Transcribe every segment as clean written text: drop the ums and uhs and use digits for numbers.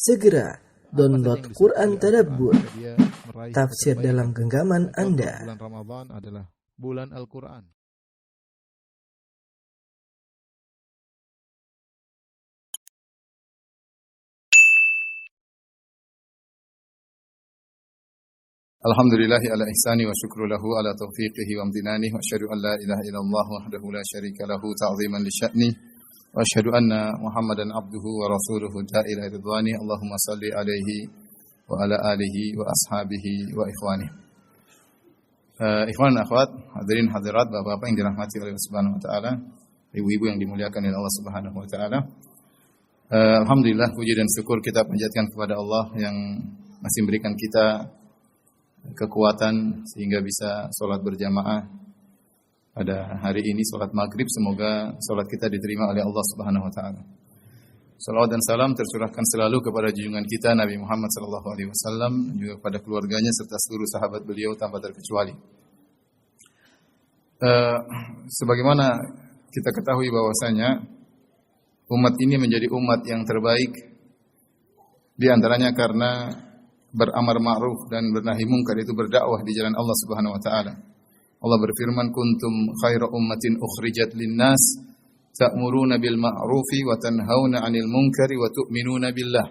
Segera download Quran Tadabbur, dia meraih tafsir kebaikan. dalam genggaman Anda. Bulan Ramadan adalah bulan Al-Quran. Alhamdulillahi ala ihsani wa syukru lahu ala taufiqihi wa amdinani wa asyhadu an la ilaha illallah wahdahu la syarika lahu ta'ziman li sya'ni wa asyhadu anna Muhammadan abduhu wa rasuluhu da'ila ridwani Allahumma salli alaihi wa ala alihi wa ashabihi wa ikhwani. Ikhwan dan akhwat, hadirin hadirat, bapak-bapak yang dirahmati oleh Allah Subhanahu wa taala, ibu-ibu yang dimuliakan oleh Allah Subhanahu wa taala. Alhamdulillah, puji dan syukur kita panjatkan kepada Allah yang masih memberikan kita kekuatan sehingga bisa sholat berjamaah pada hari ini, sholat maghrib. Semoga sholat kita diterima oleh Allah Subhanahu Wa Taala. Salawat dan salam tercurahkan selalu kepada junjungan kita Nabi Muhammad Sallallahu Alaihi Wasallam, juga kepada keluarganya serta seluruh sahabat beliau tanpa terkecuali. Sebagaimana kita ketahui bahwasanya umat ini menjadi umat yang terbaik di antaranya karena beramar ma'ruf dan bernahi munkar, itu berdakwah di jalan Allah Subhanahu wa taala. Allah berfirman, kuntum khaira ummatin ukhrijat lin-nas ta'muruna bil ma'rufi wa tanhauna 'anil munkari wa tu'minuna billah.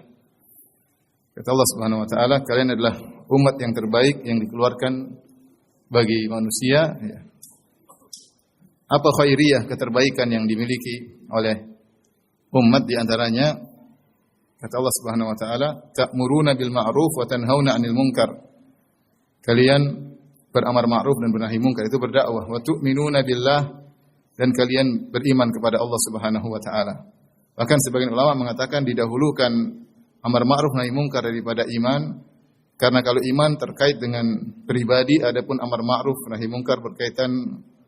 Kata Allah Subhanahu wa taala, kalian adalah umat yang terbaik yang dikeluarkan bagi manusia. Apa khairiyah, keterbaikan yang dimiliki oleh umat di antaranya? Kata Allah Subhanahu wa taala, ta'muruna bil ma'ruf wa tanhauna 'anil munkar. Kalian beramar ma'ruf dan bernahi munkar, itu berdakwah. Wa tu'minuna billah, dan kalian beriman kepada Allah Subhanahu wa taala. Bahkan sebagian ulama mengatakan didahulukan amar ma'ruf nahi munkar daripada iman, karena kalau iman terkait dengan pribadi, adapun amar ma'ruf nahi munkar berkaitan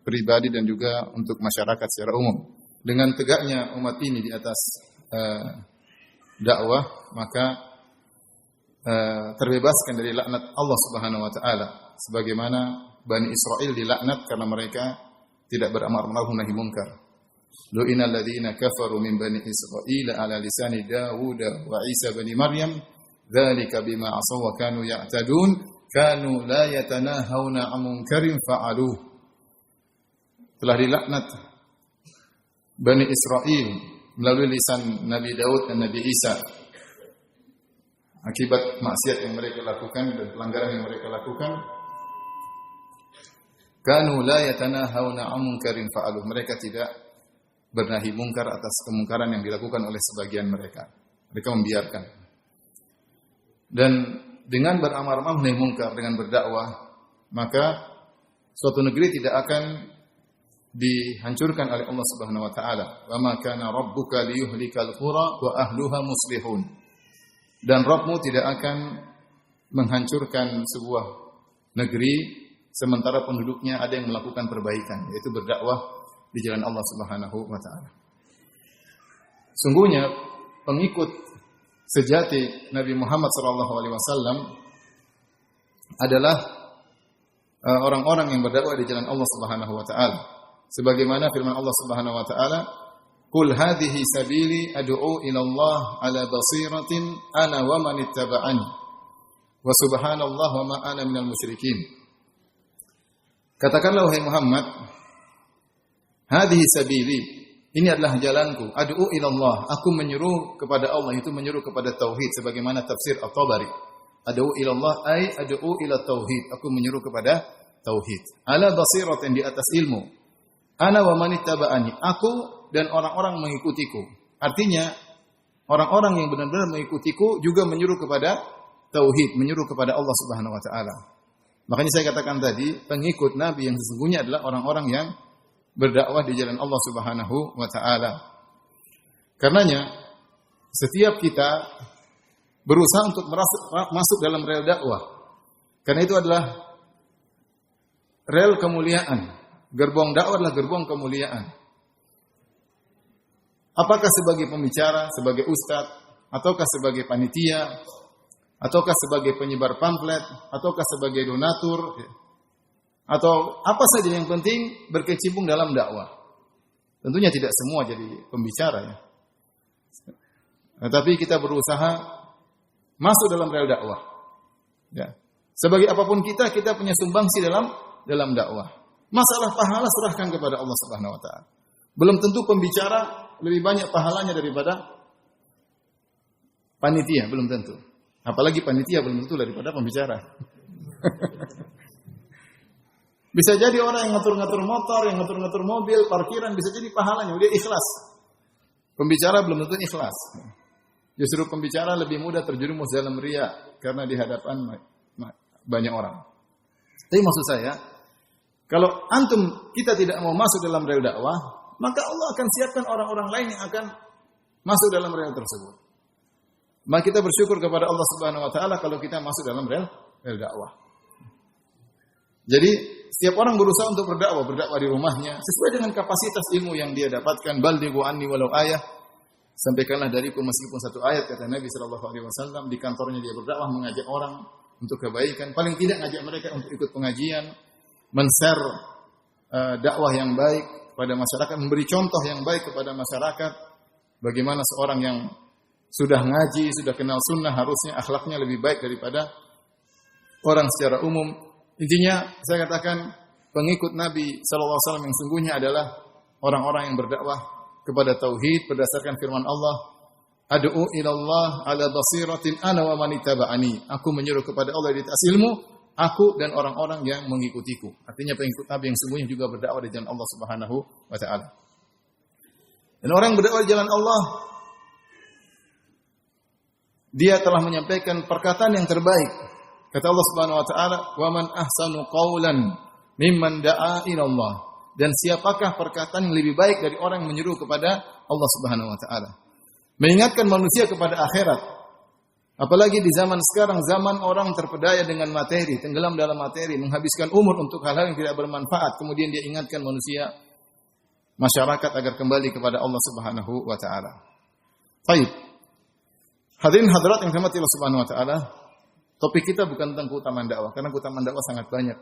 pribadi dan juga untuk masyarakat secara umum. Dengan tegaknya umat ini di atas dakwah, maka terbebaskan dari laknat Allah Subhanahu wa taala, sebagaimana Bani Israel dilaknat karena mereka tidak beramar ma'ruf nahi munkar. Lu'inal ladzina kafaru min bani Israil ala lisani Dawud wa Isa bani Maryam, dzalika bima asaw wa kanu ya'tadun, kanu la yatanahawna 'an munkarin fa'aluh. Telah dilaknat Bani Israel melalui lisan Nabi Daud dan Nabi Isa akibat maksiat yang mereka lakukan dan pelanggaran yang mereka lakukan. Kanu la yatanahawna 'an munkarin fa'aluh. Mereka tidak bernahi mungkar atas kemungkaran yang dilakukan oleh sebagian mereka. Mereka membiarkan. Dan dengan beramar ma'ruf nahi munkar, dengan berdakwah, maka suatu negeri tidak akan dihancurkan oleh Allah Subhanahu wa taala. Wa ma kana rabbuka liyuhlikal qura wa ahluha muslihun. Dan Rabbmu tidak akan menghancurkan sebuah negeri sementara penduduknya ada yang melakukan perbaikan, yaitu berdakwah di jalan Allah Subhanahu wa taala. Sungguhnya pengikut sejati Nabi Muhammad sallallahu alaihi wasallam adalah orang-orang yang berdakwah di jalan Allah Subhanahu wa taala. Sebagaimana firman Allah Subhanahu wa taala, "Qul hadhihi sabili ad'u ila Allah ala basiratin ana wa man ittaba'ani wa subhanallah wa ma ana minal musyrikin." Katakanlah wahai Muhammad, hadhihi sabili, ini adalah jalanku, ad'u ila Allah, aku menyeru kepada Allah, itu menyeru kepada tauhid sebagaimana tafsir At-Tabari. Ad'u ila Allah ay ad'u ila tauhid, aku menyeru kepada tauhid. Ala basiratin, di atas ilmu. Ana wa man ittaba'ani, aku dan orang-orang mengikutiku. Artinya orang-orang yang benar-benar mengikutiku juga menyeru kepada tauhid, menyeru kepada Allah Subhanahu wa taala. Makanya saya katakan tadi, pengikut Nabi yang sesungguhnya adalah orang-orang yang berdakwah di jalan Allah Subhanahu wa taala. Karenanya setiap kita berusaha untuk masuk dalam rel dakwah. Karena itu adalah rel kemuliaan. Gerbong dakwah adalah gerbong kemuliaan. Apakah sebagai pembicara, sebagai ustadz, ataukah sebagai panitia, ataukah sebagai penyebar pamflet, ataukah sebagai donatur, atau apa saja, yang penting berkecimpung dalam dakwah. Tentunya tidak semua jadi pembicara ya. Tetapi kita berusaha masuk dalam rel dakwah. Ya. Sebagai apapun kita punya sumbangsi dalam dakwah. Masalah pahala serahkan kepada Allah Subhanahu wa taala. Belum tentu pembicara lebih banyak pahalanya daripada panitia, belum tentu. Apalagi panitia belum tentu daripada pembicara. Bisa jadi orang yang ngatur-ngatur motor, yang ngatur-ngatur mobil, parkiran, bisa jadi pahalanya, dia ikhlas. Pembicara belum tentu ikhlas. Justru pembicara lebih mudah terjerumus dalam riya karena di hadapan banyak orang. Tapi maksud saya, kalau kita tidak mau masuk dalam rel dakwah, maka Allah akan siapkan orang-orang lain yang akan masuk dalam rel tersebut. Maka kita bersyukur kepada Allah Subhanahu wa taala kalau kita masuk dalam rel dakwah. Jadi setiap orang berusaha untuk berdakwah di rumahnya sesuai dengan kapasitas ilmu yang dia dapatkan. Balighu anni walau ayah. Sampaikanlah dariku meskipun satu ayat, kata Nabi sallallahu alaihi wasallam. Di kantornya dia berdakwah, mengajak orang untuk kebaikan, paling tidak ngajak mereka untuk ikut pengajian, men-share dakwah yang baik kepada masyarakat, memberi contoh yang baik kepada masyarakat. Bagaimana seorang yang sudah ngaji, sudah kenal sunnah, harusnya akhlaknya lebih baik daripada orang secara umum. Intinya saya katakan pengikut Nabi sallallahu alaihi wasallam yang sungguhnya adalah orang-orang yang berdakwah kepada tauhid berdasarkan firman Allah, ad'u ilallah ala basiratin ana wa man ittaba'ani. Aku menyeru kepada Allah di atas ilmu, aku dan orang-orang yang mengikutiku. Artinya pengikut Nabi yang sungguhnya juga berdakwah di jalan Allah Subhanahu wa taala. Dan orang yang berdakwah di jalan Allah, dia telah menyampaikan perkataan yang terbaik. Kata Allah Subhanahu wa taala, "Wa man ahsanu qawlan mimman da'a ila Allah." Dan siapakah perkataan yang lebih baik dari orang yang menyeru kepada Allah Subhanahu wa taala? Mengingatkan manusia kepada akhirat. Apalagi di zaman sekarang, zaman orang terpedaya dengan materi, tenggelam dalam materi, menghabiskan umur untuk hal-hal yang tidak bermanfaat. Kemudian dia ingatkan manusia, masyarakat agar kembali kepada Allah Subhanahu wa taala. Baik. Hadirin hadirat yang dirahmati Allah Subhanahu wa taala, topik kita bukan tentang keutamaan dakwah, karena keutamaan dakwah sangat banyak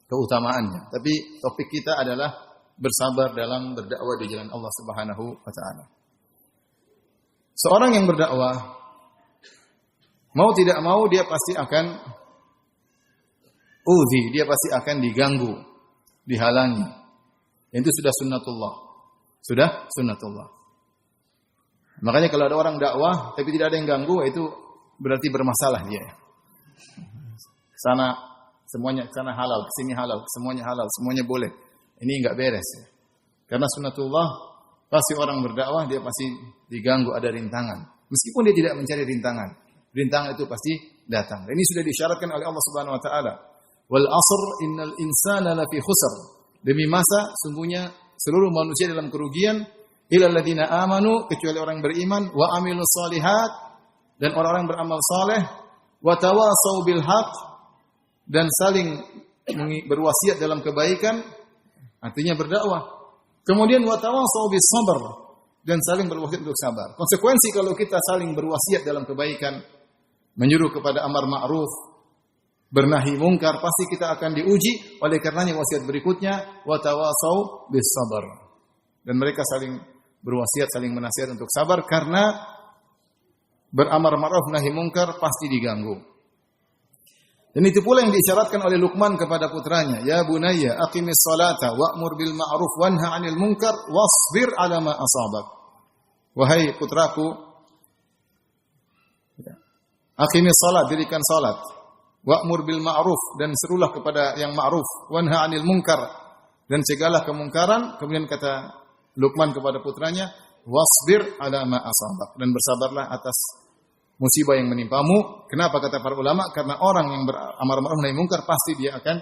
keutamaannya. Tapi topik kita adalah bersabar dalam berdakwah di jalan Allah Subhanahu wa taala. Seorang yang berdakwah, mau tidak mau dia pasti akan dia pasti akan diganggu, dihalangi. Itu sudah sunnatullah. Sudah sunnatullah. Makanya kalau ada orang dakwah tapi tidak ada yang ganggu, itu berarti bermasalah dia. Sana semuanya, sana halal, sini halal, semuanya boleh. Ini enggak beres ya. Karena sunnatullah, pasti orang berdakwah dia pasti diganggu, ada rintangan. Meskipun dia tidak mencari rintangan, rintangan itu pasti datang. Dan ini sudah disyaratkan oleh Allah Subhanahu wa taala. Wal 'asr innal insana lafi khusr. Demi masa sungguhnya seluruh manusia dalam kerugian, illal ladzina amanu, kecuali orang yang beriman, wa amilus shalihat, dan orang-orang beramal saleh, wa tawasau bil haq, dan saling berwasiat dalam kebaikan, artinya berdakwah. Kemudian wa tawasau bis sabr, dan saling berwasiat untuk sabar. Konsekuensi kalau kita saling berwasiat dalam kebaikan, menyuruh kepada amar ma'ruf, bernahi mungkar, pasti kita akan diuji. Oleh karenanya wasiat berikutnya, wa tawasau bis sabr. Dan mereka saling berwasiat, saling menasihat untuk sabar, karena beramar ma'ruf nahi mungkar pasti diganggu. Dan itu pula yang diisyaratkan oleh Luqman kepada putranya, ya bunayya aqimis salata wa'mur bil ma'ruf wanha 'anil munkar wasbir 'ala ma asabak. Wahai putraku, aqimis salat, dirikan salat, wa'mur bil ma'ruf, dan serulah kepada yang ma'ruf, wanha 'anil munkar, dan cegahlah kemungkaran. Kemudian kata Luqman kepada putranya, wasbir 'ala ma asabak, dan bersabarlah atas musibah yang menimpamu. Kenapa kata para ulama? Karena orang yang beramar ma'ruf nahi mungkar pasti dia akan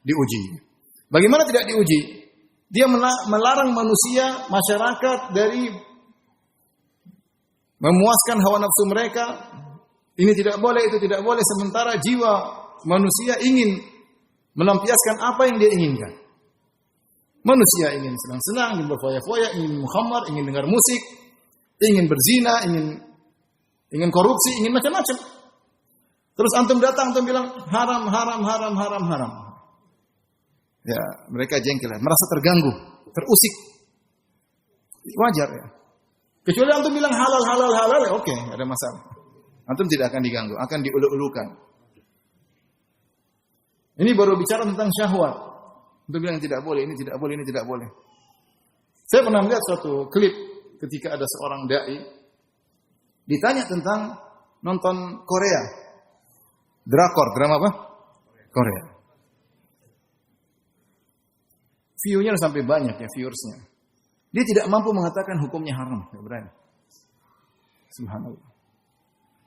diuji. Bagaimana tidak diuji? Dia melarang manusia, masyarakat dari memuaskan hawa nafsu mereka. Ini tidak boleh, itu tidak boleh, sementara jiwa manusia ingin melampiaskan apa yang dia inginkan. Manusia ingin senang-senang, ingin berfoya-foya, ingin mukhammar, ingin dengar musik, ingin berzina, ingin korupsi, ingin macam-macam. Terus antum datang, antum bilang haram, haram, haram, haram, haram. Ya, mereka jengkel, merasa terganggu, terusik. Wajar ya. Kecuali antum bilang halal, halal, halal, ya oke, ada masalah. Antum tidak akan diganggu, akan diulu-ulukan. Ini baru bicara tentang syahwat. Untuk bilang tidak boleh, ini tidak boleh, ini tidak boleh. Saya pernah melihat suatu klip ketika ada seorang dai ditanya tentang nonton Korea. Drakor, drama apa? Korea. View-nya sampai banyak ya, viewersnya. Dia tidak mampu mengatakan hukumnya haram, tidak berani. Subhanallah.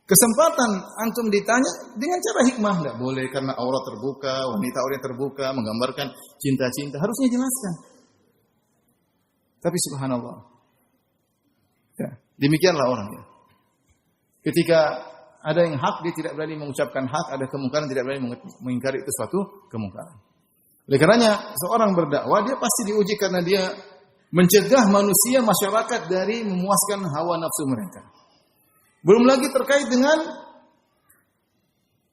Kesempatan antum ditanya dengan cara hikmah, tidak boleh karena aurat terbuka, wanita terbuka, menggambarkan cinta-cinta, harusnya jelaskan. Tapi subhanallah. Ya, demikianlah orangnya. Ketika ada yang hak, dia tidak berani mengucapkan hak, ada kemungkaran, tidak berani mengingkari itu suatu kemungkaran. Oleh karenanya, seorang berdakwah, dia pasti diuji karena dia mencegah manusia, masyarakat dari memuaskan hawa nafsu mereka. Belum lagi terkait dengan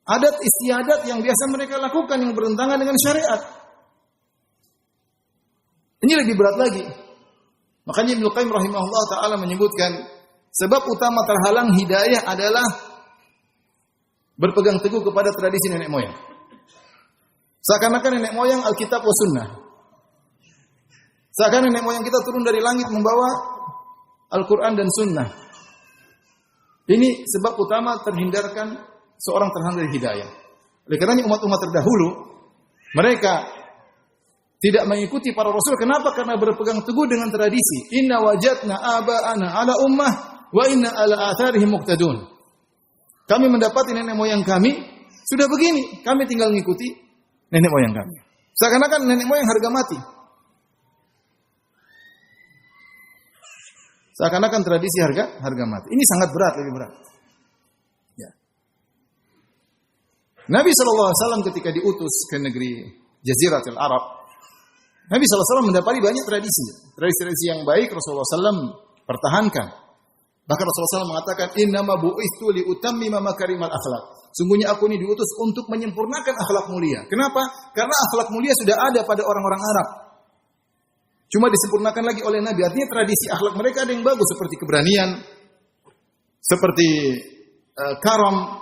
adat istiadat yang biasa mereka lakukan yang bertentangan dengan syariat. Ini lebih berat lagi. Makanya Ibnu Qayyim rahimahullah ta'ala menyebutkan, sebab utama terhalang hidayah adalah berpegang teguh kepada tradisi nenek moyang. Seakan-akan nenek moyang Alkitab wa Sunnah. Seakan nenek moyang kita turun dari langit membawa Al-Quran dan Sunnah. Ini sebab utama terhindarkan seorang terhalang dari hidayah. Oleh karena umat-umat terdahulu, mereka tidak mengikuti para rasul. Kenapa? Karena berpegang teguh dengan tradisi. Inna wajadna aba'ana ala ummah wa inna ala atharihim muqtadun. Kami mendapati nenek moyang kami sudah begini, kami tinggal mengikuti nenek moyang kami. Seakan-akan nenek moyang harga mati. Seakan-akan tradisi harga mati. Ini sangat berat, lebih berat. Ya. Nabi SAW ketika diutus ke negeri Jaziratul Arab, Nabi SAW mendapati banyak tradisi. Tradisi yang baik Rasulullah SAW pertahankan. Bahkan Rasulullah SAW mengatakan, innama bu'ithu liutammima makarimal akhlak. Sungguhnya aku ini diutus untuk menyempurnakan akhlak mulia. Kenapa? Karena akhlak mulia sudah ada pada orang-orang Arab. Cuma disempurnakan lagi oleh Nabi. Artinya tradisi akhlak mereka ada yang bagus, seperti keberanian, seperti karam,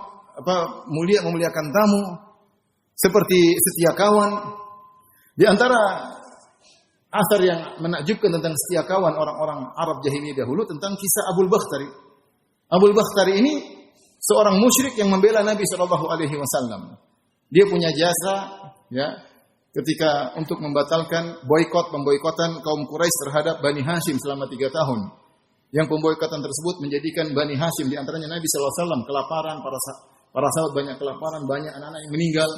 memuliakan tamu, seperti setia kawan. Di antara asar yang menakjubkan tentang setia kawan orang-orang Arab jahiliyah dahulu tentang kisah Abul Bakhtari. Abul Bakhtari ini seorang musyrik yang membela Nabi SAW. Dia punya jasa, ya, ketika untuk membatalkan pemboikotan kaum Quraisy terhadap Bani Hashim selama 3 tahun. Yang pemboikotan tersebut menjadikan Bani Hashim, di antaranya Nabi SAW, kelaparan, para sahabat banyak kelaparan, banyak anak-anak yang meninggal.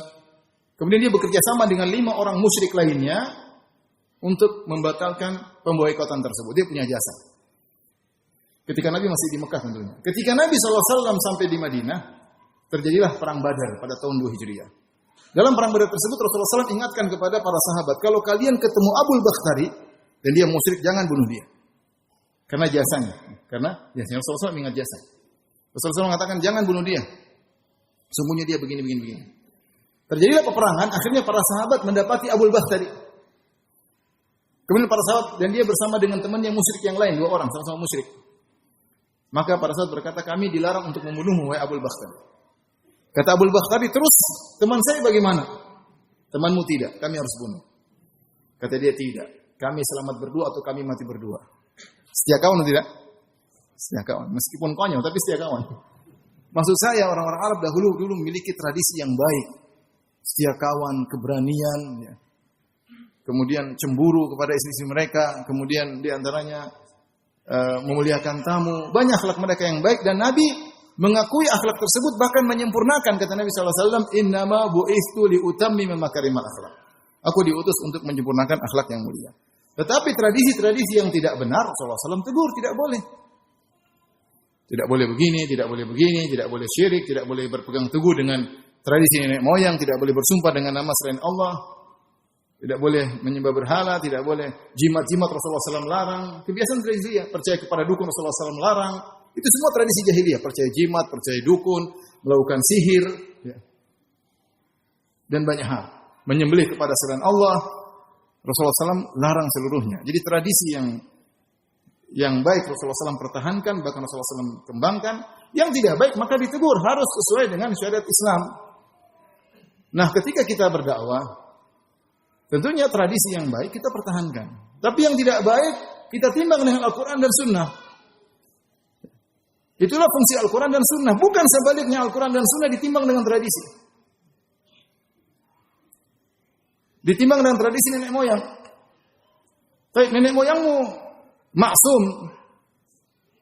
Kemudian dia bekerja sama dengan 5 orang musyrik lainnya untuk membatalkan pemboikotan tersebut. Dia punya jasa. Ketika Nabi masih di Mekah tentunya. Ketika Nabi SAW sampai di Madinah, terjadilah perang Badar pada tahun 2 Hijriah. Dalam perang Badar tersebut Rasulullah SAW ingatkan kepada para sahabat, kalau kalian ketemu Abul Bakhtari dan dia musyrik, jangan bunuh dia. Karena jasanya. Rasulullah SAW ingat jasa. Rasulullah SAW mengatakan, jangan bunuh dia. Sungguhnya dia begini. Terjadilah peperangan, akhirnya para sahabat mendapati Abul Bakhtari. Kemudian para sahabat, dan dia bersama dengan teman yang musyrik yang lain, 2 orang, sama-sama musyrik. Maka para sahabat berkata, kami dilarang untuk membunuhmu, wahai Abul Bakhtari. Kata Abul Bakhtari, terus teman saya bagaimana? Temanmu tidak, kami harus bunuh. Kata dia, tidak. Kami selamat berdua atau kami mati berdua. Setia kawan atau tidak? Setia kawan. Meskipun konyol, tapi setia kawan. Maksud saya, orang-orang Arab dulu memiliki tradisi yang baik. Setia kawan, keberanian, ya. Kemudian cemburu kepada istri-istri mereka. Kemudian diantaranya memuliakan tamu. Banyak akhlak mereka yang baik. Dan Nabi mengakui akhlak tersebut, bahkan menyempurnakan. Kata Nabi SAW, innama bu'ithu liutammima makarimal akhlak. Aku diutus untuk menyempurnakan akhlak yang mulia. Tetapi tradisi-tradisi yang tidak benar, Rasulullah SAW tegur, tidak boleh. Tidak boleh begini, tidak boleh begini, tidak boleh syirik, tidak boleh berpegang teguh dengan tradisi nenek moyang, tidak boleh bersumpah dengan nama selain Allah, tidak boleh menyembah berhala, tidak boleh jimat-jimat, Rasulullah SAW larang. Kebiasaan tradisi ya, percaya kepada dukun, Rasulullah SAW larang. Itu semua tradisi jahiliyah, percaya jimat, percaya dukun, melakukan sihir, ya. Dan banyak hal. Menyembelih kepada selain Allah, Rasulullah SAW larang seluruhnya. Jadi tradisi yang baik Rasulullah SAW pertahankan, bahkan Rasulullah SAW kembangkan. Yang tidak baik maka ditegur, harus sesuai dengan syariat Islam. Nah, ketika kita berdakwah, tentunya tradisi yang baik kita pertahankan. Tapi yang tidak baik kita timbang dengan Al-Quran dan Sunnah. Itulah fungsi Al-Quran dan Sunnah. Bukan sebaliknya Al-Quran dan Sunnah ditimbang dengan tradisi. Ditimbang dengan tradisi nenek moyang. Baik, nenek moyangmu maksum,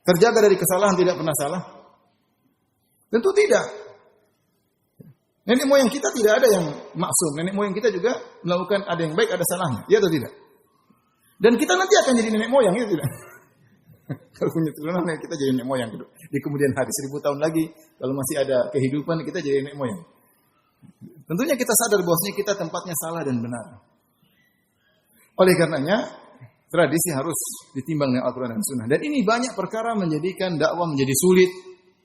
terjaga dari kesalahan, tidak pernah salah? Tentu tidak. Nenek moyang kita tidak ada yang maksum. Nenek moyang kita juga melakukan ada yang baik, ada salahnya. Ya atau tidak? Dan kita nanti akan jadi nenek moyang, ya tidak? Kalau punya turunan, kita jadi nenek moyang. Di kemudian hari, 1000 tahun lagi, kalau masih ada kehidupan, kita jadi nenek moyang. Tentunya kita sadar bahwasanya kita tempatnya salah dan benar. Oleh karenanya, tradisi harus ditimbang dengan Al-Quran dan Sunnah. Dan ini banyak perkara menjadikan dakwah menjadi sulit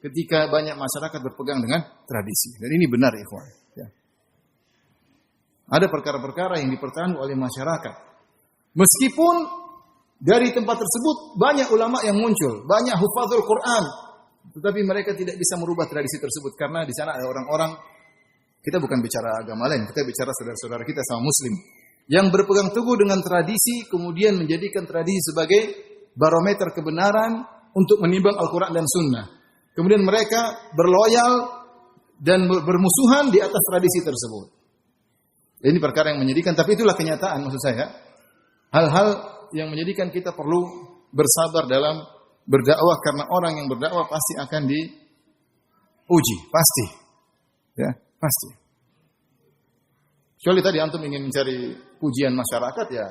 ketika banyak masyarakat berpegang dengan tradisi. Dan ini benar, ikhwan. Ya. Ada perkara-perkara yang dipertahankan oleh masyarakat. Meskipun dari tempat tersebut banyak ulama yang muncul, banyak hufadzul Quran, tetapi mereka tidak bisa merubah tradisi tersebut karena di sana ada orang-orang, kita bukan bicara agama lain, kita bicara saudara-saudara kita sama muslim yang berpegang teguh dengan tradisi, kemudian menjadikan tradisi sebagai barometer kebenaran untuk menimbang Al-Quran dan Sunnah. Kemudian mereka berloyal dan bermusuhan di atas tradisi tersebut. Ini perkara yang menyedihkan, tapi itulah kenyataan maksud saya. Hal-hal yang menjadikan kita perlu bersabar dalam berdakwah, karena orang yang berdakwah pasti akan diuji, pasti. Ya, pasti. Kecuali tadi antum ingin mencari pujian masyarakat, ya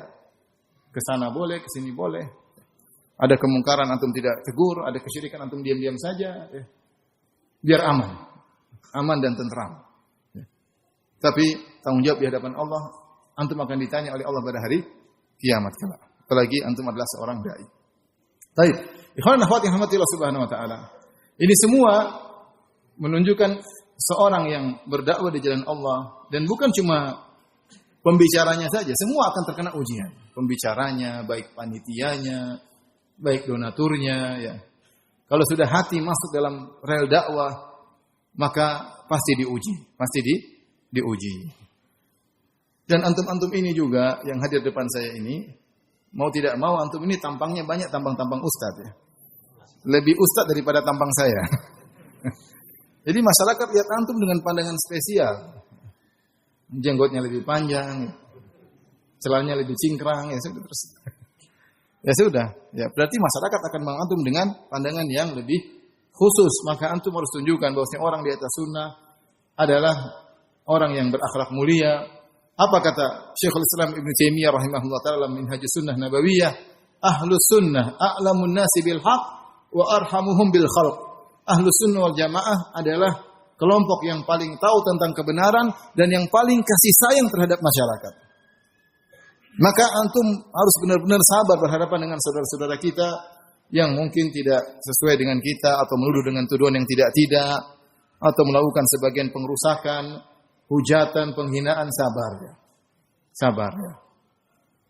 ke sana boleh, ke sini boleh. Ada kemungkaran antum tidak tegur, ada kesyirikan antum diam-diam saja, ya. Biar aman. Aman dan tentram. Ya. Tapi tanggung jawab di hadapan Allah, antum akan ditanya oleh Allah pada hari kiamat kelak. Apalagi antum adalah seorang dai. Baik, ikhwan dan akhwat yang rahmatillah subhanahu wa taala. Ini semua menunjukkan seorang yang berdakwah di jalan Allah, dan bukan cuma pembicaranya saja, semua akan terkena ujian. Pembicaranya, baik panitianya, baik donaturnya, ya. Kalau sudah hati masuk dalam rel dakwah, maka pasti diuji, diuji. Dan antum-antum ini juga yang hadir depan saya ini, mau tidak mau antum ini tampangnya banyak tampang-tampang ustaz, ya. Lebih ustaz daripada tampang saya. Jadi masyarakat lihat antum dengan pandangan spesial. Jenggotnya lebih panjang, celananya lebih cingkrang, ya sudah terus. Ya sudah, ya berarti masyarakat akan mengantum dengan pandangan yang lebih khusus. Maka antum harus tunjukkan bahwasanya orang di atas sunnah adalah orang yang berakhlak mulia. Apa kata Syekhul Islam Ibnu Taimiyah rahimahullah taala dalam Minhajus Sunnah Nabawiyah? Ahlus sunnah a'lamun nasi bil haqq wa arhamuhum bil khalq. Ahlus sunnah wal jamaah adalah kelompok yang paling tahu tentang kebenaran dan yang paling kasih sayang terhadap masyarakat. Maka antum harus benar-benar sabar berhadapan dengan saudara-saudara kita yang mungkin tidak sesuai dengan kita atau menuduh dengan tuduhan yang tidak atau melakukan sebagian pengerusakan, hujatan, penghinaan. Sabar ya. Sabar ya.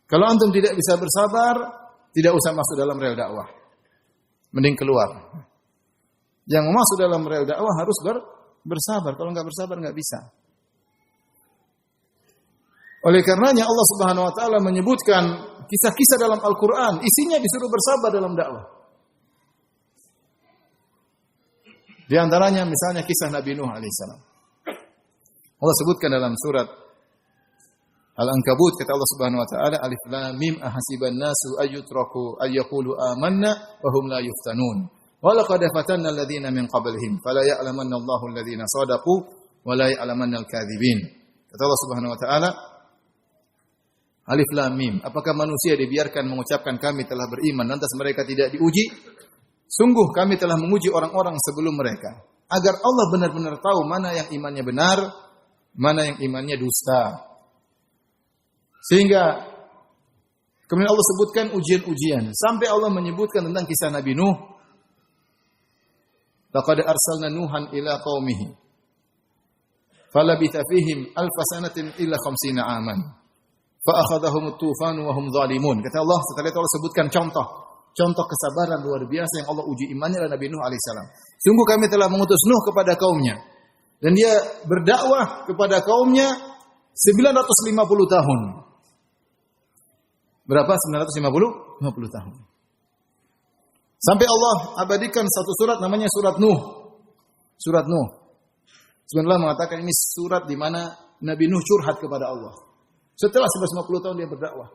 Kalau antum tidak bisa bersabar, tidak usah masuk dalam rel dakwah. Mending keluar. Yang masuk dalam rel dakwah harus bersabar. Kalau enggak bersabar enggak bisa. Oleh karenanya Allah Subhanahu wa taala menyebutkan kisah-kisah dalam Al-Qur'an, isinya disuruh bersabar dalam dakwah. Di antaranya misalnya kisah Nabi Nuh alaihissalam. Allah sebutkan dalam surat Al-Ankabut, kata Allah Subhanahu wa taala, Alif Lam Mim ahasiban nasu ayyutraku ayyaqulu amanna wa hum la yuftanun. Wa laqad fatanna alladziina min qablihim fala ya'lamanna Allahu alladziina shadaqu wa la ya'lamanna al-kadzibin. Kata Allah Subhanahu wa taala, Alif Lam Mim, apakah manusia dibiarkan mengucapkan kami telah beriman lantas mereka tidak diuji? Sungguh kami telah menguji orang-orang sebelum mereka agar Allah benar-benar tahu mana yang imannya benar, mana yang imannya dusta. Sehingga kemudian Allah sebutkan ujian-ujian sampai Allah menyebutkan tentang kisah Nabi Nuh. Laqad arsalna Nuhan ila qaumihi falabitha fihim alfa sanatin illa 50 aman. Fa'akhadhahum at-tufan wa hum zalimun. Kata Allah, setelah itu Allah sebutkan contoh kesabaran luar biasa yang Allah uji imannya adalah Nabi Nuh alaihissalam. Sungguh kami telah mengutus Nuh kepada kaumnya. Dan dia berdakwah kepada kaumnya 950 tahun. Berapa? 950 tahun. Sampai Allah abadikan satu surat namanya surat Nuh. Surat Nuh. Sebenarnya mengatakan ini surat di mana Nabi Nuh curhat kepada Allah. Setelah 950 tahun dia berdakwah.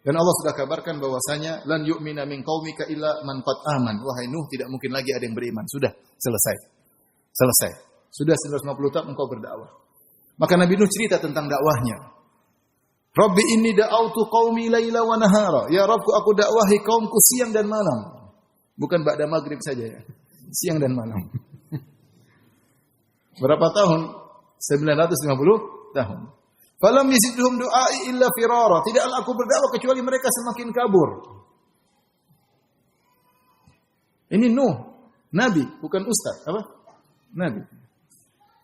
Dan Allah sudah kabarkan bahwasanya lan yu'mina min qaumika illa man qad aman. Wahai Nuh, tidak mungkin lagi ada yang beriman. Sudah, selesai. Selesai. Sudah 950 tahun engkau berdakwah. Maka Nabi Nuh cerita tentang dakwahnya. Rabbi inni da'autu qaumi laila wa nahara. Ya Rabbku, aku dakwahi kaumku siang dan malam. Bukan ba'da maghrib saja ya. Siang dan malam. Berapa tahun? 950 tahun. Falam yazidhum du'ai illa firara. Tidaklah aku berdakwah kecuali mereka semakin kabur. Ini Nuh, nabi, bukan ustaz, apa? Nabi.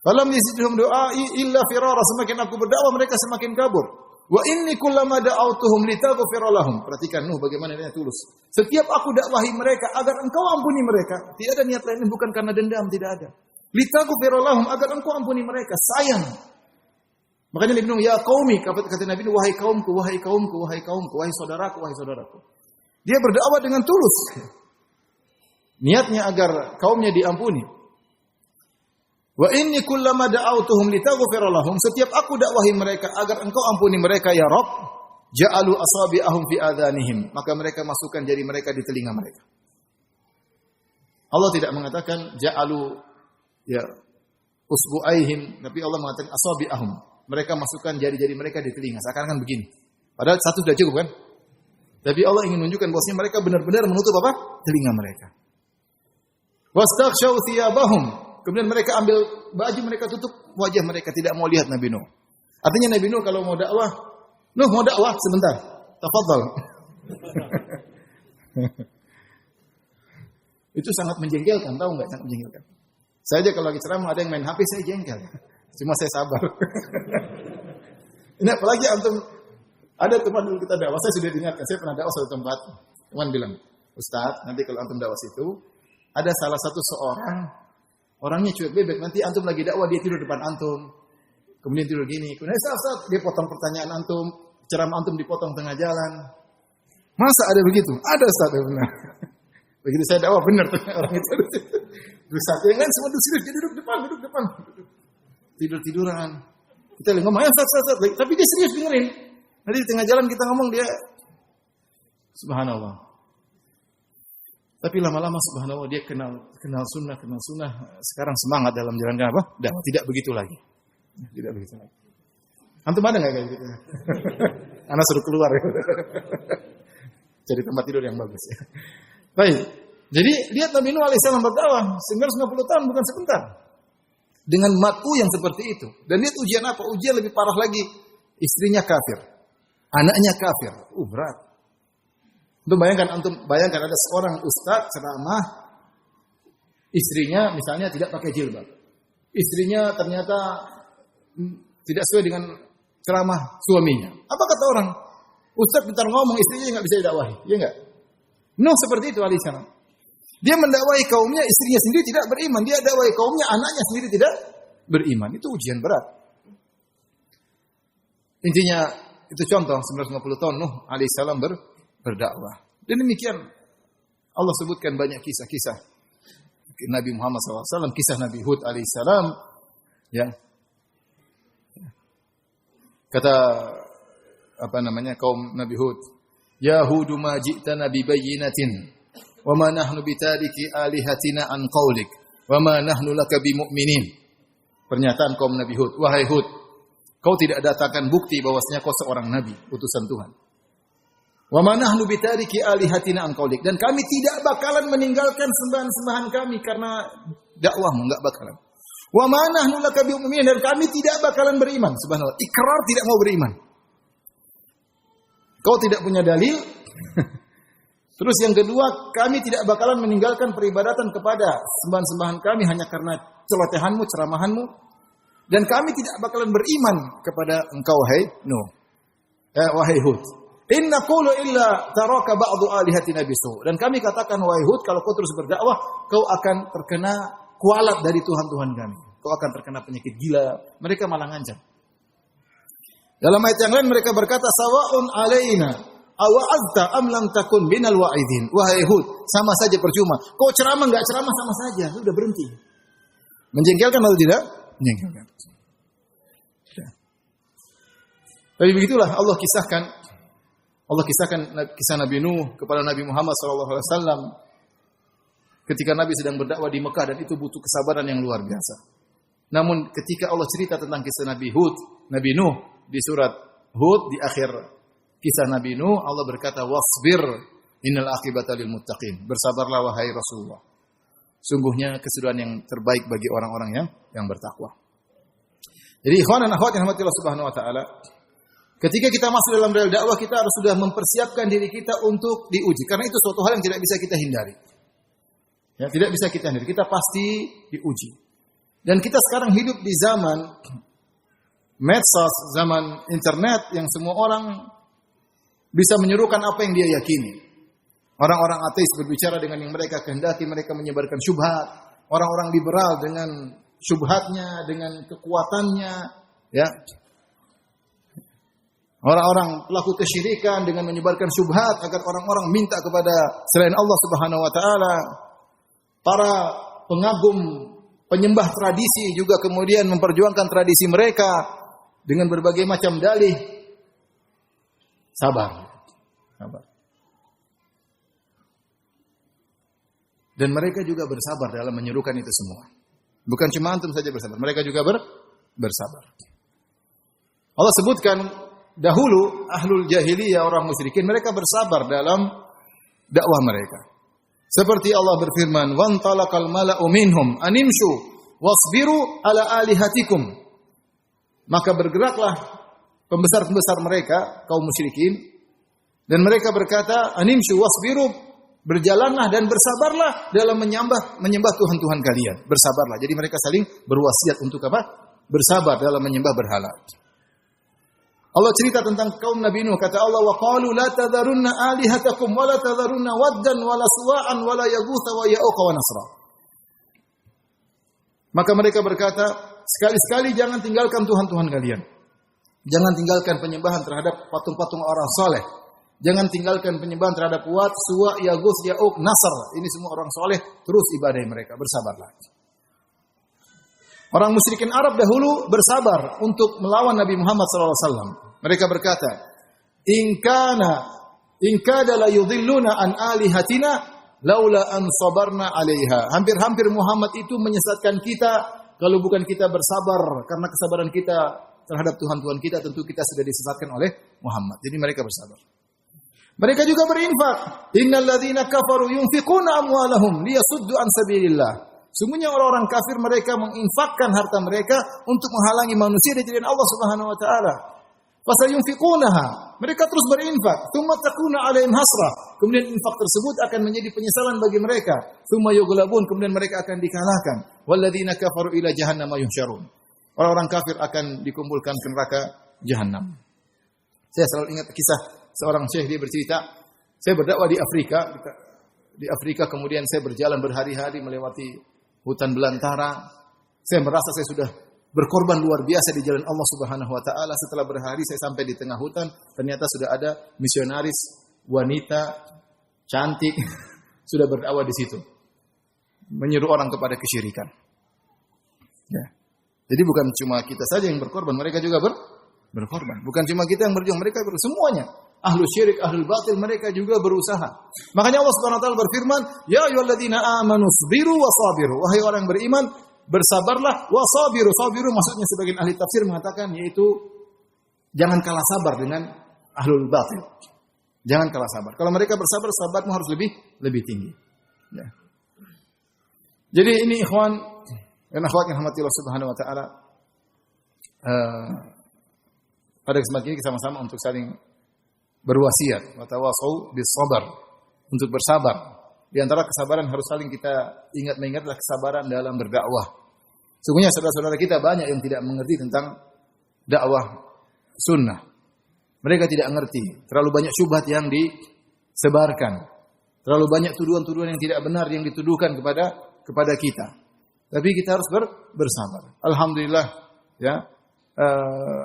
Falam yazidhum du'ai illa firara. Semakin aku berdakwah mereka semakin kabur. Wa inni kullama da'awtuhum litaghfira lahum. Perhatikan Nuh bagaimana dia tulus. Setiap aku dakwahi mereka agar engkau ampuni mereka. Tidak ada niat lain, bukan karena dendam, tidak ada. Litaghfira lahum, agar engkau ampuni mereka. Sayang. Makanya Nabi Nuh, ya qaumi, kata Nabi Nuh, wahai kaumku, wahai kaumku, wahai kaumku, wahai saudaraku, wahai saudaraku. Dia berdakwah dengan tulus. Niatnya agar kaumnya diampuni. Wa inni kullama da'awtuhum litaghfira lahum, setiap aku dakwahi mereka agar engkau ampuni mereka ya Rabb, ja'alu asabi'ahum fi adhanihim, maka mereka masukkan jari mereka di telinga mereka. Allah tidak mengatakan ja'alu ya usbu'aihim, tapi Allah mengatakan asabi'ahum. Mereka masukkan jari-jari mereka di telinga, seakan-akan begini. Padahal satu sudah cukup kan? Tapi Allah ingin menunjukkan bahwasanya mereka benar-benar menutup apa? Telinga mereka. Wastaghshaw thiyabahum. Kemudian mereka ambil baju mereka tutup wajah mereka, tidak mau lihat Nabi Nuh. Artinya Nabi Nuh kalau mau dakwah, Nuh mau dakwah sebentar. Tafadhal. Itu sangat menjengkelkan, tahu enggak? Sangat menjengkelkan. Saya aja kalau lagi ceramah ada yang main HP saya jengkel. Cuma saya sabar. Ini apalagi antum ada teman dulu kita dakwah, saya sudah diingatkan, saya pernah dakwah suatu tempat. Teman bilang, "Ustaz, nanti kalau antum dakwah situ, ada salah satu seorang orangnya cuek bebek, nanti antum lagi dakwah dia tidur depan antum. Kemudian tidur gini, kemudian Ustaz, dia potong pertanyaan antum, ceramah antum dipotong tengah jalan." Masa ada begitu? Ada Ustaz, benar. Begitu saya dakwah benar tuh orang itu. Ustaz, yang lain semua duduk depan. Tidur-tiduran. Kita lagi ngomong, Ustaz, tapi dia serius dengerin. Nanti di tengah jalan kita ngomong dia subhanallah. Tapi lama-lama subhanallah dia kenal sunnah. Sekarang semangat dalam jalankan apa? Dakwah. Tidak begitu lagi. Antum ada enggak kayak gitu? Anak suruh keluar. Jadi tempat tidur yang bagus ya. Baik. Jadi lihat Nabi Nuh alaihissalam berdakwah 950 tahun bukan sebentar. Dengan matku yang seperti itu. Dan lihat ujian apa? Ujian lebih parah lagi. Istrinya kafir. Anaknya kafir. Berat. Antum bayangkan ada seorang ustaz ceramah, istrinya misalnya tidak pakai jilbab. Istrinya ternyata tidak sesuai dengan ceramah suaminya. Apa kata orang? Ustaz bentar ngomong, istrinya enggak bisa didakwahi. Iya enggak? Nuh seperti itu alaihissalam. Dia mendakwahi kaumnya, istrinya sendiri tidak beriman. Dia dakwahi kaumnya, anaknya sendiri tidak beriman. Itu ujian berat. Intinya itu contoh 950 tahun Nuh alaihissalam berdakwah. Dan demikian Allah sebutkan banyak kisah-kisah Nabi Muhammad SAW, kisah Nabi Hud alaihissalam. Ya. Kata kaum Nabi Hud, Ya Hudu ma ji'tana bi bayyinatin wa ma nahnu bitariki alihatina an qaulik wa ma nahnu laka bimu'minin. Pernyataan kaum Nabi Hud, wahai Hud, kau tidak datangkan bukti bahwasanya kau seorang nabi, utusan Tuhan. Wa ma nahnu bitariki alihatina an qaulik, dan kami tidak bakalan meninggalkan sembahan-sembahan kami karena dakwahmu, enggak bakalan. Wa ma nahnu laka bimu'minin, dan kami tidak bakalan beriman. Subhanallah, ikrar tidak mau beriman. Kau tidak punya dalil. Terus yang kedua, kami tidak bakalan meninggalkan peribadatan kepada sembahan-sembahan kami hanya karena celotehanmu, ceramahanmu. Dan kami tidak bakalan beriman kepada engkau, wahai Nuh. Wahai Hud. In naqulu illa taraka ba'du alihatina bisu. Dan kami katakan, wahai Hud, kalau kau terus berdakwah, kau akan terkena kualat dari Tuhan-Tuhan kami. Kau akan terkena penyakit gila. Mereka malah ngancam. Dalam ayat yang lain mereka berkata, sawa'un alaina awa'azta am lam takun binal wa'idin. Wahai Hud, sama saja percuma. Kau ceramah enggak ceramah sama saja, sudah berhenti. Menjengkelkan atau tidak? Menjengkelkan. Tapi begitulah Allah kisahkan kisah Nabi Nuh kepada Nabi Muhammad SAW ketika Nabi sedang berdakwah di Mekah, dan itu butuh kesabaran yang luar biasa. Namun ketika Allah cerita tentang kisah Nabi Nuh di surat Hud, di akhir kisah Nabi Nuh, Allah berkata, wasbir innal aqibata lil muttaqin. Bersabarlah wahai Rasulullah. Sungguhnya kesudahan yang terbaik bagi orang-orang yang bertakwa. Jadi ikhwan dan akhwat yang rahmati Allah Subhanahu wa taala, ketika kita masuk dalam rel dakwah, kita harus sudah mempersiapkan diri kita untuk diuji. Karena itu suatu hal yang tidak bisa kita hindari. Ya, tidak bisa kita hindari. Kita pasti diuji. Dan kita sekarang hidup di zaman medsos, zaman internet, yang semua orang bisa menyerukan apa yang dia yakini. Orang-orang ateis berbicara dengan yang mereka kehendaki, mereka menyebarkan syubhat. Orang-orang liberal dengan syubhatnya, dengan kekuatannya, ya. Orang-orang pelaku kesyirikan dengan menyebarkan syubhat agar orang-orang minta kepada selain Allah Subhanahu wa taala. Para pengagum penyembah tradisi juga kemudian memperjuangkan tradisi mereka dengan berbagai macam dalih. Sabar. Dan mereka juga bersabar dalam menyerukan itu semua. Bukan cuma antum saja bersabar, mereka juga bersabar. Allah sebutkan dahulu ahlul jahiliyah, orang musyrikin, mereka bersabar dalam dakwah mereka. Seperti Allah berfirman, "Wan talaqal mala'u minhum animshu wasbiru ala alihatikum." Maka bergeraklah pembesar-pembesar mereka, kaum musyrikin, dan mereka berkata, "Animshu wasbiru," berjalanlah dan bersabarlah dalam menyembah Tuhan-Tuhan kalian. Bersabarlah. Jadi mereka saling berwasiat untuk apa? Bersabar dalam menyembah berhala. Allah cerita tentang kaum Nabi Nuh, kata Allah, wa qalu la tadharunna alihatakum wa la tadharunna waddan wa la suwa'an wa la yaghutha wa ya'uqa wa nasra. Maka mereka berkata, sekali-sekali jangan tinggalkan Tuhan-Tuhan kalian. Jangan tinggalkan penyembahan terhadap patung-patung orang soleh. Jangan tinggalkan penyembahan terhadap Wad, Suwa, Yaghus, Ya'uq, Nasr. Ini semua orang soleh, terus ibadah mereka. Bersabarlah. Orang musyrikin Arab dahulu bersabar untuk melawan Nabi Muhammad SAW. Mereka berkata, In kada la yudhilluna an alihatina laula an sabarna alaiha. Hampir-hampir Muhammad itu menyesatkan kita kalau bukan kita bersabar. Karena kesabaran kita terhadap Tuhan-Tuhan kita, tentu kita sudah disesatkan oleh Muhammad. Jadi mereka bersabar. Mereka juga berinfak. Innal ladzina kafaru yunfiquna amwalahum liyasuddu an sabilillah. Sungguhnya orang-orang kafir mereka menginfakkan harta mereka untuk menghalangi manusia dari jalan Allah Subhanahu wa taala. Fasayunfiqunaha. Mereka terus berinfak. Tsumma takuna 'alaihim hasrah. Kemudian infak tersebut akan menjadi penyesalan bagi mereka. Tsumma yughlabun. Kemudian mereka akan dikalahkan. Walladzina kafaru ila jahannama yuhsyarun. Orang-orang kafir akan dikumpulkan ke neraka Jahannam. Saya selalu ingat kisah seorang syekh, dia bercerita, saya berdakwah di Afrika. Di Afrika kemudian saya berjalan berhari-hari melewati hutan belantara. Saya merasa saya sudah berkorban luar biasa di jalan Allah Subhanahu wa taala. Setelah berhari saya sampai di tengah hutan, ternyata sudah ada misionaris wanita cantik sudah berdakwah di situ. Menyeru orang kepada kesyirikan. Ya. Jadi bukan cuma kita saja yang berkorban, mereka juga berkorban. Bukan cuma kita yang berjuang, mereka semuanya. Ahlu syirik, ahlul batil, mereka juga berusaha. Makanya Allah Subhanahu wa taala berfirman, "Ya ayyuhalladzina amanu sabiru wasabiru." Wahai orang beriman, bersabarlah wasabiru. Sabiru maksudnya sebagian ahli tafsir mengatakan yaitu jangan kalah sabar dengan ahlul batil. Jangan kalah sabar. Kalau mereka bersabar, sabarmu harus lebih tinggi. Ya. Jadi ini ikhwan dan akhwat yang rahmati Allah Subhanahu wa taala, pada kesempatan ini sama-sama untuk saling berwasiat, wa tawasau bis sabar, untuk bersabar. Di antara kesabaran harus saling kita ingat adalah kesabaran dalam berdakwah. Sungguhnya saudara-saudara kita banyak yang tidak mengerti tentang dakwah sunnah. Mereka tidak ngerti. Terlalu banyak syubhat yang disebarkan. Terlalu banyak tuduhan-tuduhan yang tidak benar yang dituduhkan kepada kita. Tapi kita harus bersabar. Alhamdulillah, ya.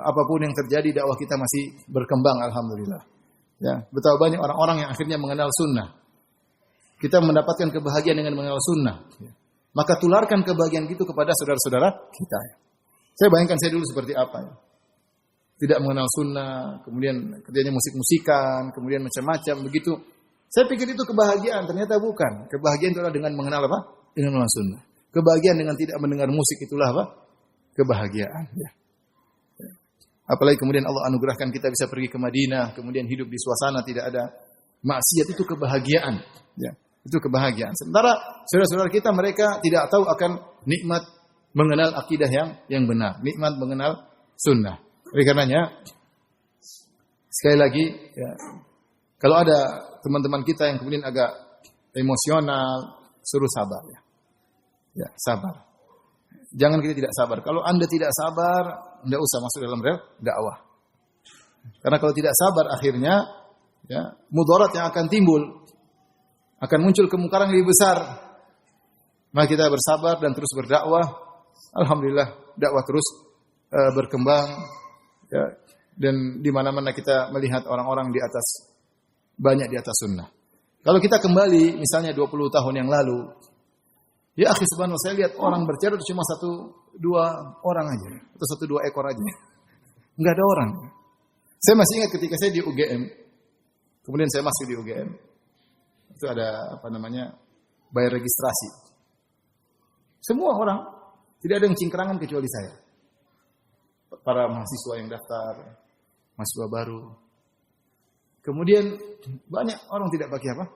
Apapun yang terjadi, dakwah kita masih berkembang, alhamdulillah. Ya, betapa banyak orang-orang yang akhirnya mengenal sunnah. Kita mendapatkan kebahagiaan dengan mengenal sunnah. Ya. Maka tularkan kebahagiaan itu kepada saudara-saudara kita. Saya bayangkan saya dulu seperti apa. Ya. Tidak mengenal sunnah, kemudian kerjanya musik-musikan, kemudian macam-macam begitu. Saya pikir itu kebahagiaan, ternyata bukan. Kebahagiaan itu adalah dengan mengenal apa? Dengan mengenal sunnah. Kebahagiaan dengan tidak mendengar musik itulah apa? Kebahagiaan. Ya. Apalagi kemudian Allah anugerahkan kita bisa pergi ke Madinah, kemudian hidup di suasana tidak ada maksiat, itu kebahagiaan. Ya, itu kebahagiaan. Sementara saudara-saudara kita mereka tidak tahu akan nikmat mengenal akidah yang benar, nikmat mengenal sunnah. Oleh karenanya, sekali lagi, ya, kalau ada teman-teman kita yang kemudian agak emosional, suruh sabar. Ya, sabar. Jangan kita tidak sabar. Kalau Anda tidak sabar, tidak usah masuk dalam rel dakwah. Karena kalau tidak sabar akhirnya ya, mudarat yang akan timbul, akan muncul kemungkaran yang lebih besar. Maka kita bersabar dan terus berdakwah. Alhamdulillah dakwah terus berkembang ya, dan di mana-mana kita melihat orang-orang banyak di atas sunnah. Kalau kita kembali misalnya 20 tahun yang lalu, ya akhi subhanallah, saya lihat orang bercadar cuma 1-2 orang aja. Atau 1-2 ekor aja. Enggak ada orang. Saya masih ingat ketika saya di UGM. Kemudian saya masuk di UGM. Itu ada bayar registrasi. Semua orang. Tidak ada yang cingkrangan kecuali saya. Para mahasiswa yang daftar. Mahasiswa baru. Kemudian banyak orang tidak pakai apa?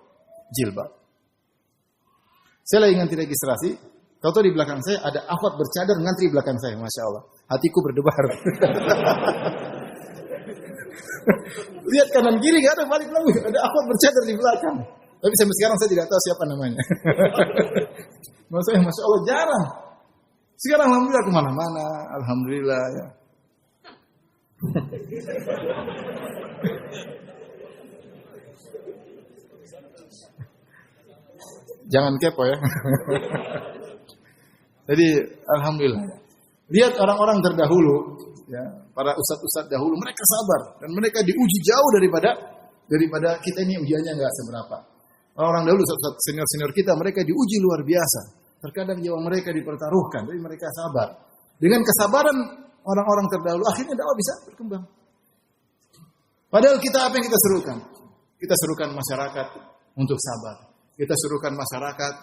Jilbab. Saya lagi ngantri registrasi, tahu-tahu di belakang saya ada akhwat bercadar ngantri belakang saya, Masya Allah. Hatiku berdebar. Lihat kanan kiri, gak ada, balik lagi. Ada akhwat bercadar di belakang. Tapi sampai sekarang saya tidak tahu siapa namanya. Maksudnya, Masya Allah, jarang. Sekarang alhamdulillah kemana-mana, alhamdulillah ya. Jangan kepo ya. Jadi alhamdulillah. Lihat orang-orang terdahulu, ya, para ustadz-ustadz dahulu, mereka sabar dan mereka diuji jauh daripada kita ini ujiannya enggak seberapa. Orang-orang dahulu, ustadz senior-senior kita, mereka diuji luar biasa. Terkadang nyawa mereka dipertaruhkan, tapi mereka sabar. Dengan kesabaran orang-orang terdahulu, akhirnya dakwah bisa berkembang. Padahal kita apa yang kita serukan? Kita serukan masyarakat untuk sabar. Kita serukan masyarakat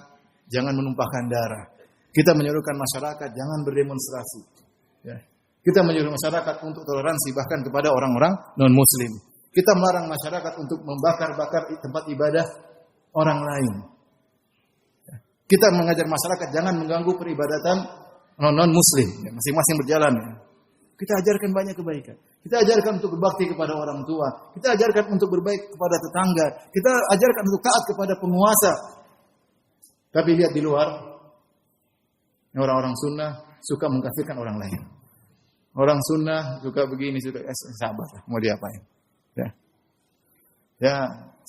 jangan menumpahkan darah. Kita menyerukan masyarakat jangan berdemonstrasi. Ya. Kita menyuruh masyarakat untuk toleransi bahkan kepada orang-orang non-muslim. Kita melarang masyarakat untuk membakar-bakar tempat ibadah orang lain. Ya. Kita mengajar masyarakat jangan mengganggu peribadatan non-muslim. Ya. Masing-masing berjalan. Ya. Kita ajarkan banyak kebaikan. Kita ajarkan untuk berbakti kepada orang tua. Kita ajarkan untuk berbaik kepada tetangga. Kita ajarkan untuk taat kepada penguasa. Tapi lihat di luar, orang-orang sunnah suka mengkafirkan orang lain. Orang sunnah suka begini, suka sabar. Mau diapain? Ya,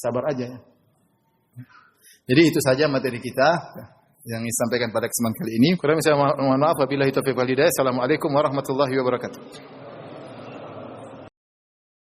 sabar aja. Ya. Jadi itu saja materi kita yang disampaikan pada kesempatan kali ini. Kurang saya mohon maaf apabila itu taufiq wal hidayah. Assalamualaikum warahmatullahi wabarakatuh.